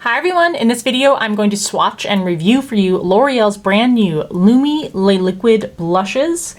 Hi everyone, in this video I'm going to swatch and review for you L'Oreal's brand new Lumi Le Liquid blushes.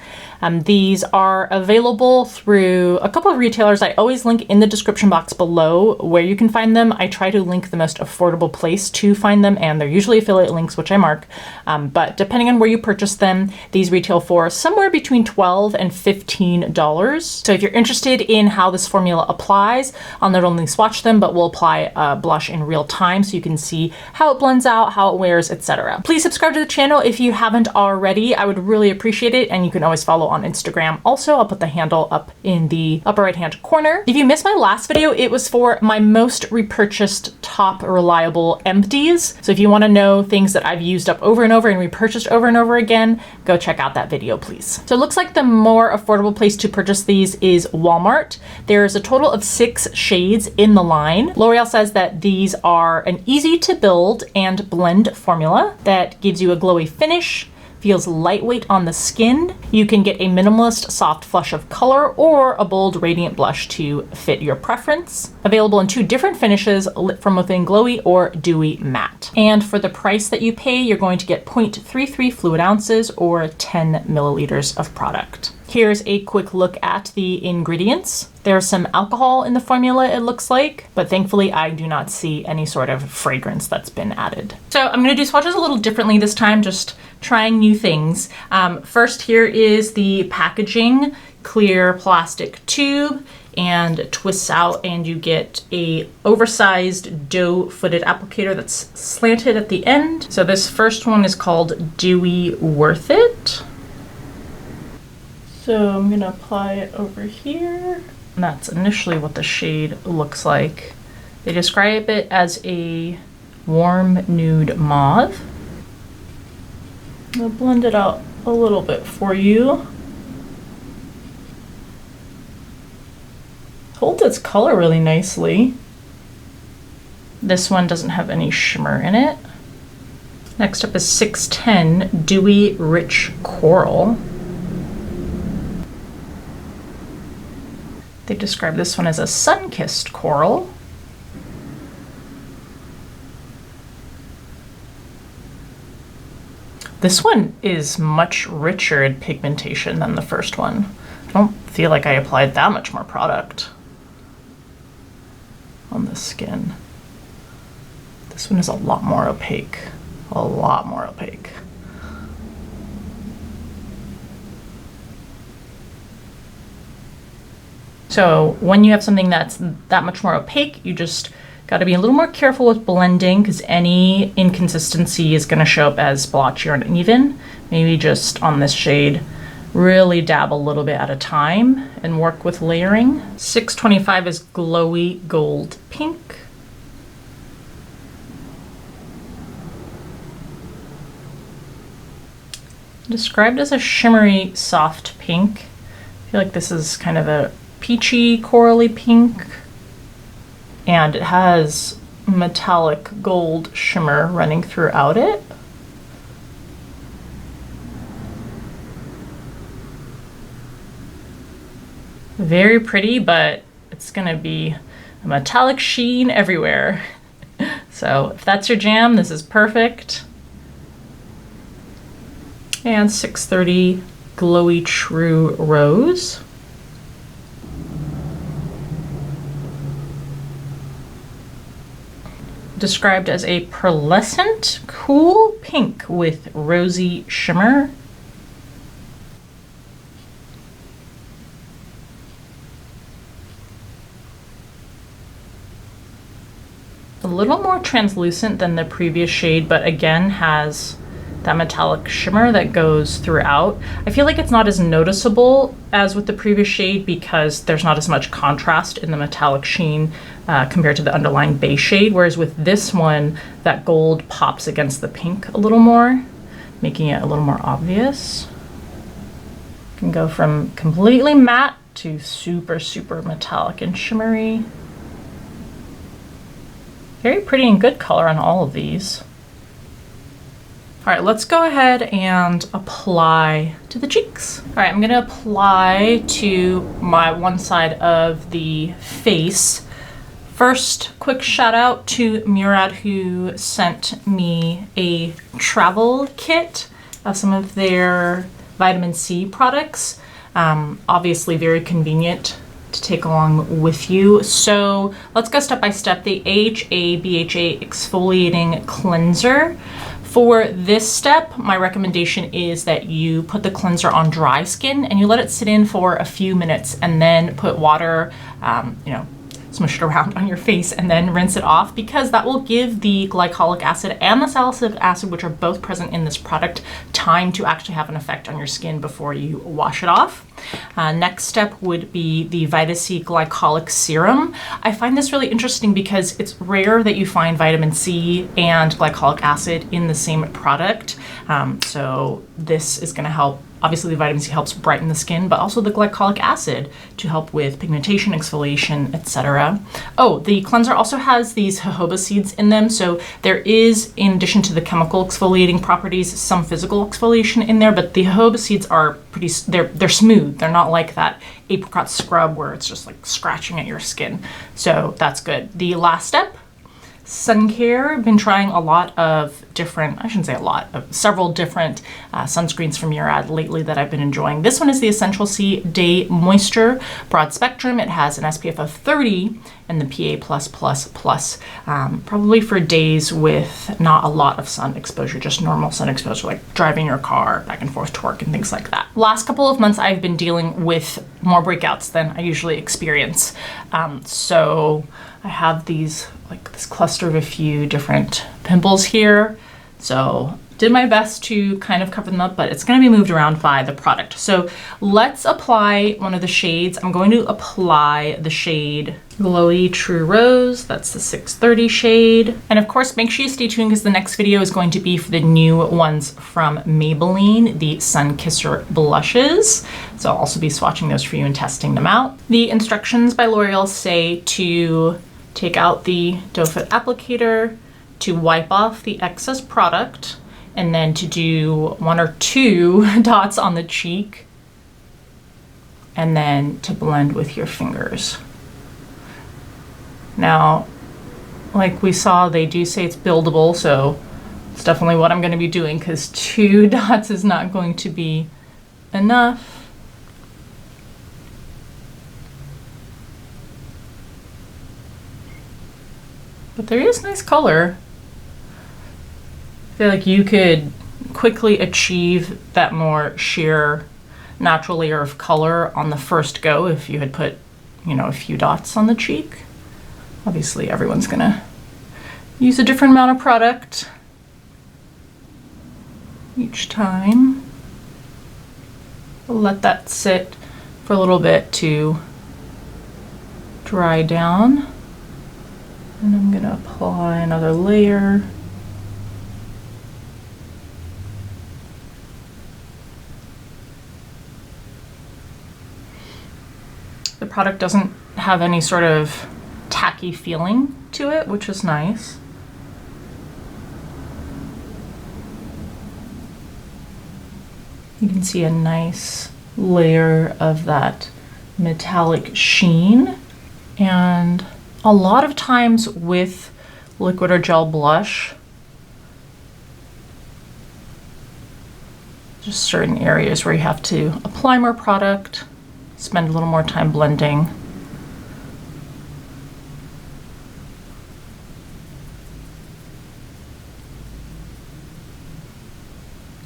These are available through a couple of retailers. I always link in the description box below where you can find them. I try to link the most affordable place to find them, and they're usually affiliate links, which I mark. But depending on where you purchase them, these retail for somewhere between $12 and $15. So if you're interested in how this formula applies, I'll not only swatch them, but we'll apply a blush in real time so you can see how it blends out, how it wears, etc. Please subscribe to the channel if you haven't already. I would really appreciate it, and you can always follow on Instagram. Also, I'll put the handle up in the upper right hand corner. If you missed my last video, it was for my most repurchased top reliable empties. So if you want to know things that I've used up over and over and repurchased over and over again, go check out that video, please. So it looks like the more affordable place to purchase these is Walmart. There's a total of 6 shades in the line. L'Oreal says that these are an easy to build and blend formula that gives you a glowy finish, feels lightweight on the skin. You can get a minimalist soft flush of color or a bold radiant blush to fit your preference. Available in 2 different finishes, lit from within glowy or dewy matte. And for the price that you pay, you're going to get 0.33 fluid ounces or 10 milliliters of product. Here's a quick look at the ingredients. There's some alcohol in the formula, it looks like, but thankfully I do not see any sort of fragrance that's been added. So I'm gonna do swatches a little differently this time, just trying new things. First, here is the packaging, clear plastic tube, and it twists out and you get a oversized doe-footed applicator that's slanted at the end. So this first one is called Dewy Worth It. So I'm gonna apply it over here. And that's initially what the shade looks like. They describe it as a warm nude mauve. I'll blend it out a little bit for you. Holds its color really nicely. This one doesn't have any shimmer in it. Next up is 610 Dewy Rich Coral. They describe this one as a sun-kissed coral. This one is much richer in pigmentation than the first one. I don't feel like I applied that much more product on the skin. This one is a lot more opaque, a lot more opaque. So when you have something that's that much more opaque, you just got to be a little more careful with blending because any inconsistency is going to show up as blotchy or uneven. Maybe just on this shade, really dab a little bit at a time and work with layering. 625 is Glowy Gold Pink. Described as a shimmery soft pink. I feel like this is kind of a peachy corally pink, and it has metallic gold shimmer running throughout it. Very pretty, but it's gonna be a metallic sheen everywhere. So if that's your jam, this is perfect. And 630 Glowy True Rose. Described as a pearlescent cool pink with rosy shimmer. A little more translucent than the previous shade, but again has that metallic shimmer that goes throughout. I feel like it's not as noticeable as with the previous shade because there's not as much contrast in the metallic sheen compared to the underlying base shade, whereas with this one, that gold pops against the pink a little more, making it a little more obvious. You can go from completely matte to super, super metallic and shimmery. Very pretty and good color on all of these. All right, let's go ahead and apply to the cheeks. All right, I'm gonna apply to my one side of the face First, quick shout out to Murad, who sent me a travel kit of some of their vitamin C products. Obviously very convenient to take along with you. So let's go step by step. The AHA BHA exfoliating cleanser. For this step, my recommendation is that you put the cleanser on dry skin and you let it sit in for a few minutes and then put water, smush it around on your face and then rinse it off, because that will give the glycolic acid and the salicylic acid, which are both present in this product, time to actually have an effect on your skin before you wash it off. Next step would be the Vita C glycolic serum. I find this really interesting because it's rare that you find vitamin C and glycolic acid in the same product. So this is going to help. Obviously, the vitamin C helps brighten the skin, but also the glycolic acid to help with pigmentation, exfoliation, etc. Oh, the cleanser also has these jojoba seeds in them. So there is, in addition to the chemical exfoliating properties, some physical exfoliation in there, but the jojoba seeds are they're smooth. They're not like that apricot scrub where it's just like scratching at your skin. So that's good. The last step, sun care. I've been trying a lot of different, I shouldn't say a lot, of several different sunscreens from Murad lately that I've been enjoying. This one is the Essential C Day Moisture Broad Spectrum. It has an SPF of 30 and the PA+++, probably for days with not a lot of sun exposure, just normal sun exposure, like driving your car back and forth to work and things like that. Last couple of months, I've been dealing with more breakouts than I usually experience. So I have these, like this cluster of a few different pimples here. So did my best to kind of cover them up, but it's going to be moved around by the product. So let's apply one of the shades. I'm going to apply the shade Glowy True Rose. That's the 630 shade. And of course, make sure you stay tuned because the next video is going to be for the new ones from Maybelline, the Sun Kisser blushes. So I'll also be swatching those for you and testing them out. The instructions by L'Oreal say to take out the doe foot applicator, to wipe off the excess product, and then to do 1 or 2 dots on the cheek, and then to blend with your fingers. Now, like we saw, they do say it's buildable, so it's definitely what I'm going to be doing because 2 dots is not going to be enough. But there is nice color. I feel like you could quickly achieve that more sheer natural layer of color on the first go if you had put, a few dots on the cheek. Obviously, everyone's gonna use a different amount of product each time. We'll let that sit for a little bit to dry down. And I'm gonna apply another layer. The product doesn't have any sort of tacky feeling to it, which is nice. You can see a nice layer of that metallic sheen. And a lot of times with liquid or gel blush, just certain areas where you have to apply more product, spend a little more time blending.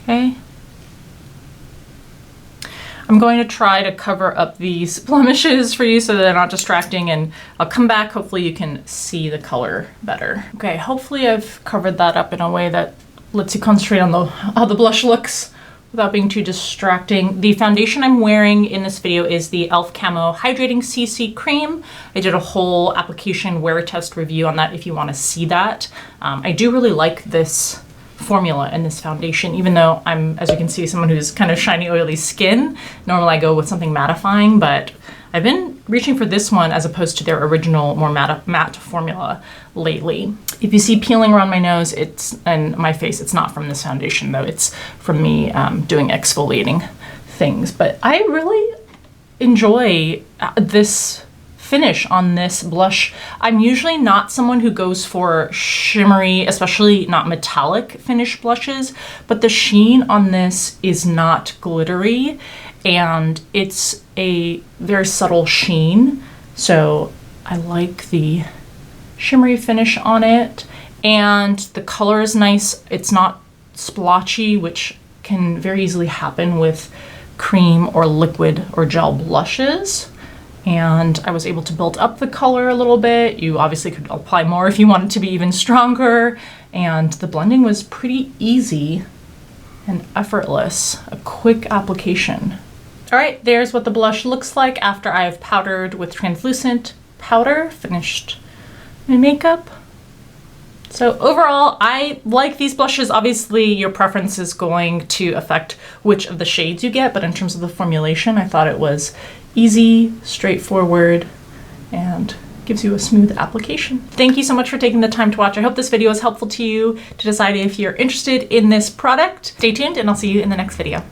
Okay. I'm going to try to cover up these blemishes for you so that they're not distracting, and I'll come back. Hopefully you can see the color better. Okay, hopefully I've covered that up in a way that lets you concentrate on how the blush looks without being too distracting. The foundation I'm wearing in this video is the e.l.f. Camo Hydrating CC Cream. I did a whole application wear test review on that if you want to see that. I do really like this formula in this foundation, even though I'm, as you can see, someone who's kind of shiny, oily skin. Normally I go with something mattifying, but I've been reaching for this one as opposed to their original, more matte formula lately. If you see peeling around my nose and my face, it's not from this foundation though. It's from me doing exfoliating things. But I really enjoy this finish on this blush. I'm usually not someone who goes for shimmery, especially not metallic finish blushes, but the sheen on this is not glittery and it's a very subtle sheen. So I like the shimmery finish on it, and the color is nice. It's not splotchy, which can very easily happen with cream or liquid or gel blushes. And I was able to build up the color a little bit. You obviously could apply more if you wanted to be even stronger. And the blending was pretty easy and effortless, a quick application. All right, there's what the blush looks like after I've powdered with translucent powder, finished my makeup. So overall, I like these blushes. Obviously, your preference is going to affect which of the shades you get, but in terms of the formulation, I thought it was easy, straightforward, and gives you a smooth application. Thank you so much for taking the time to watch. I hope this video is helpful to you to decide if you're interested in this product. Stay tuned, and I'll see you in the next video.